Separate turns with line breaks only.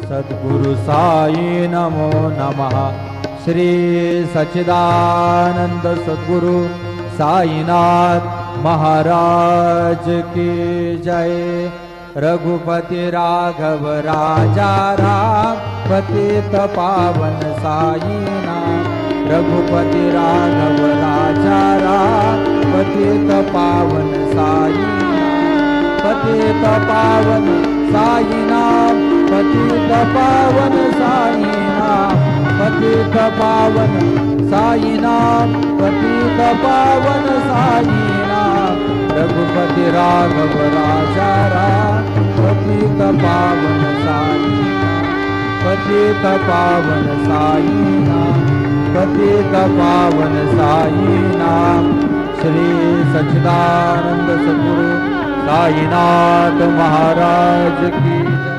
सद्गुरु साई नमो नमः। श्री सच्चिदानंद सद्गुरु साईनाथ महाराज की जय। रघुपति राघव राजा राम पतित पावन साईनाथ। रघुपति राघव राजा राम पतित पावन साईनाथ। पतित पावन साईनाथ पतित पावन साईनाथ। पतित पावन साईनाथ पतित पावन साईनाथ। रघुपति राघव राजा राम पतित पावन साईनाथ। पतित पावन साईनाथ पतित पावन साईनाथ। श्री सच्चिदानंद सद्गुरु साईनाथ महाराज की जय।